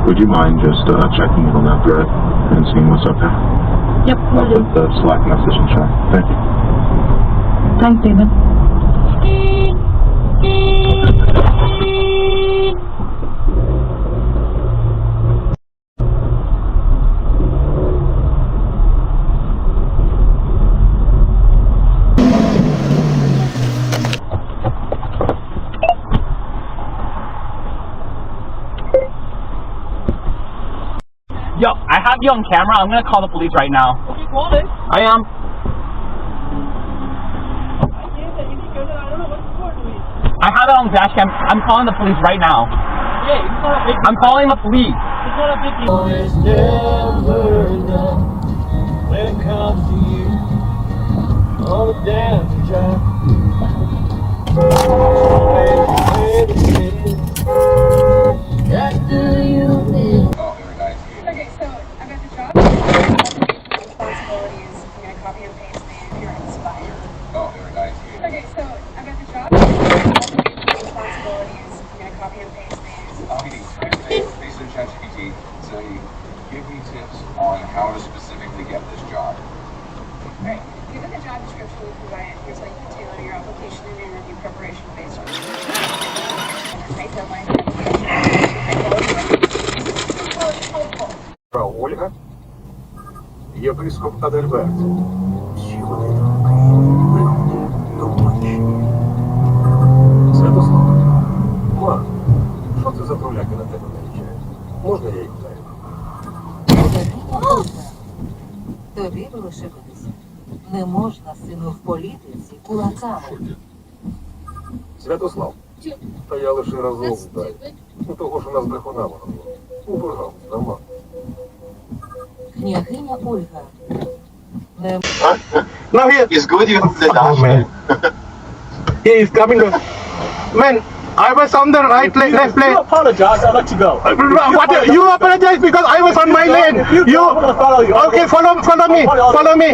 Would you mind just checking in on that thread and seeing what's up there? Yep, I'll will do. put the Slack message in chat. Thank you. Thanks, David. Yo, I have you on camera. I'm gonna call the police right now. Okay, call it. I am. I have it on dashcam. I'm calling the police right now. Yeah, it's not a big deal. I'm calling the police. It's not a big deal. It's never done when it comes to you. On the damn job. Just do you live? Okay, so I got the job. Responsibilities. I'm gonna copy and paste these. You're inspired. Oh, very nice. Okay, so I got the job. Responsibilities. I'm gonna copy and paste these. Copy these. Based on ChatGPT, so you give me tips on how to specifically get this job. Alright, given the job description we provided, here's how you can tailor your application and interview preparation based on tight deadlines and Фрау Ольга, єпископ Адальберт. Всі вони вигоді до плечі. Святослав, ма, що це за круляки на тебе наїжджають? Можна я їх вдарю? Тобі лишитися. Не можна, сину, в політиці кулаками. Святослав, та я лише разом вдарю. Ну того, що нас брехунами робило. Убагав, нема. Княгиня Ольга. Не Now here is good. You have the dash. Man. He is coming. Man, I was on the right lane, left If lane. you apologize, I'll let you go. What? You apologize because I was on my lane. You I'm gonna follow you. Okay? Follow me. Follow me.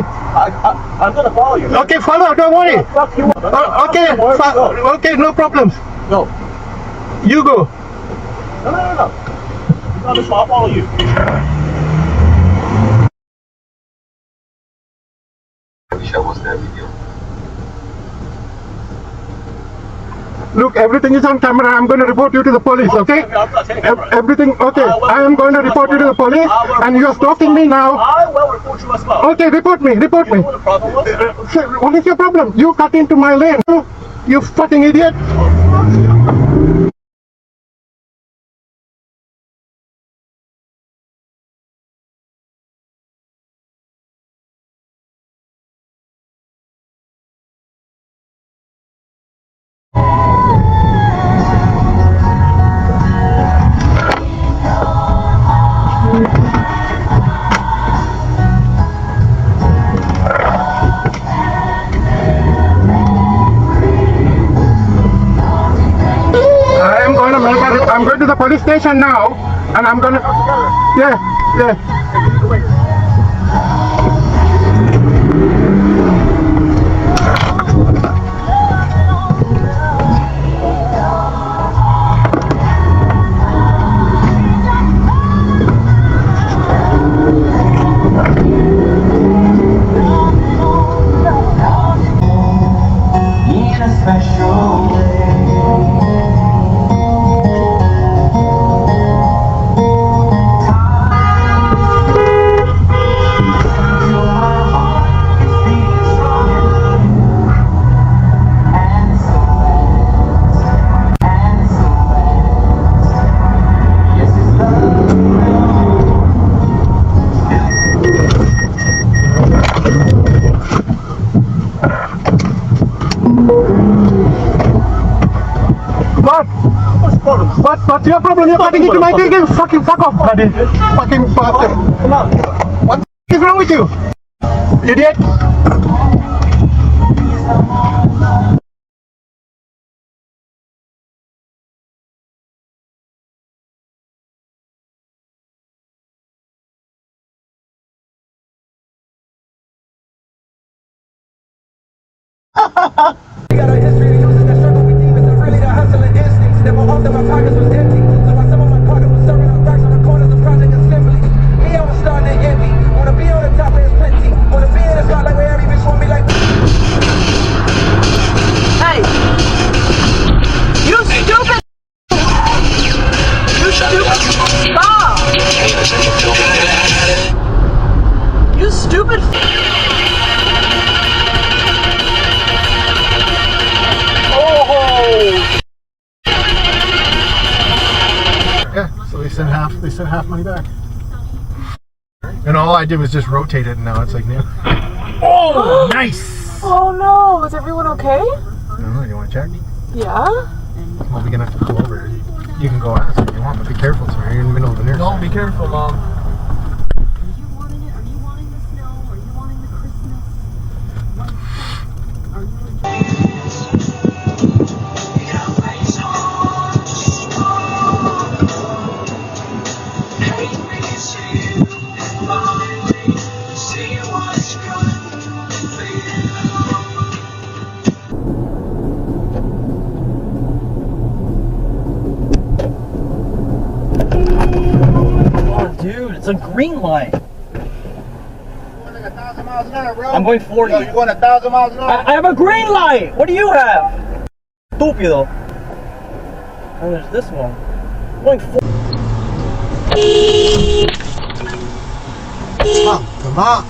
I'm gonna follow you. Okay, follow. Don't worry. Fuck you up. Okay. Okay, no problems. Go. You go. No. You promise I'll follow you. Misha, what's that video? Look, everything is on camera. I'm going to report you to the police. Okay? I'm not taking it. Everything. Okay. I am going to report you to the police, and you are stalking me now. I will report you as well. Okay, report me. Report me. You know what the problem was? What is your problem? You cut into my lane. You fucking idiot. I'm going to the police station now, and I'm gonna. Yeah. In a special way. What's your problem? You're cutting into my thing. Fuck off, buddy. Fucking bastard. Come on. What is wrong with you? Idiot. We got a history of using the struggle with demons and really the hustling instincts. Never off that my pockets was empty. So while some of my pockets was serving on racks on the corners stupid. Oh! Yeah, so they sent half money back. And all I did was just rotate it, and now it's like new. Oh, nice! Oh no, is everyone okay? I don't know, you want to check? Yeah? Well, we're gonna have to pull over. You can go ask if you want, but be careful, sir. You're in the middle of an intersection. Don't be careful, Mom. Dude, it's a green light. Like 1,000 miles an hour, bro. I'm going 40. Yo, you going 1,000 miles an hour? I have a green light! What do you have? Estúpido. And there's this one. I'm going 40. Come on.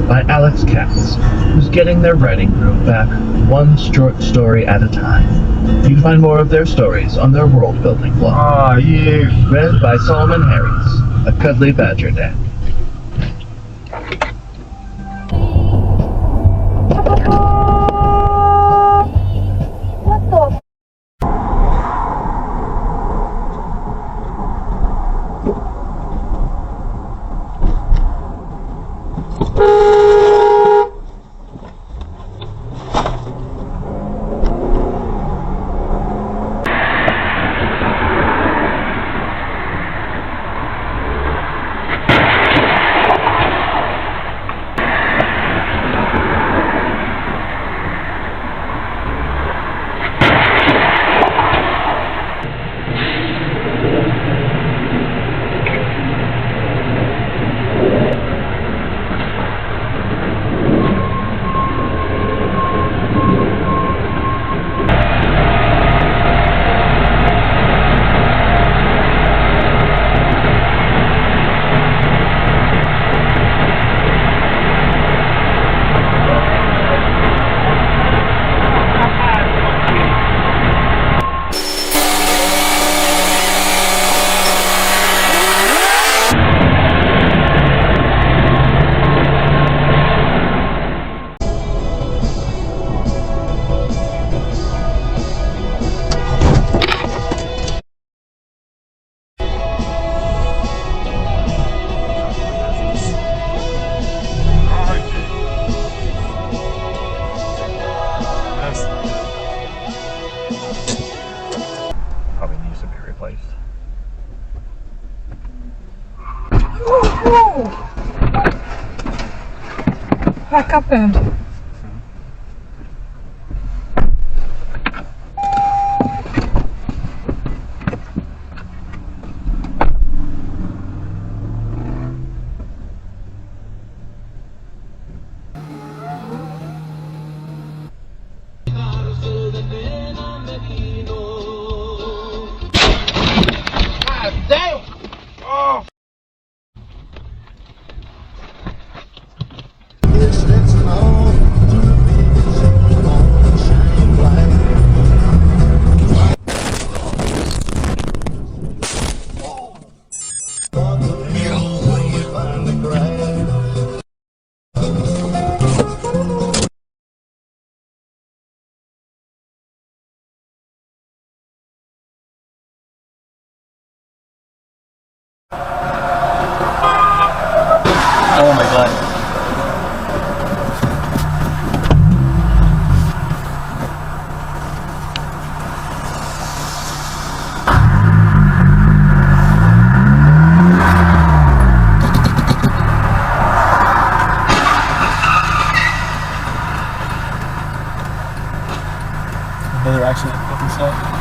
By Alex Katz, who's getting their writing groove back one short story at a time. You can find more of their stories on their world-building blog. Ah, yeah. Read by Solomon Harris, a cuddly badger dad. Probably needs to be replaced. Back up and. Oh my god. Another accident, what we said.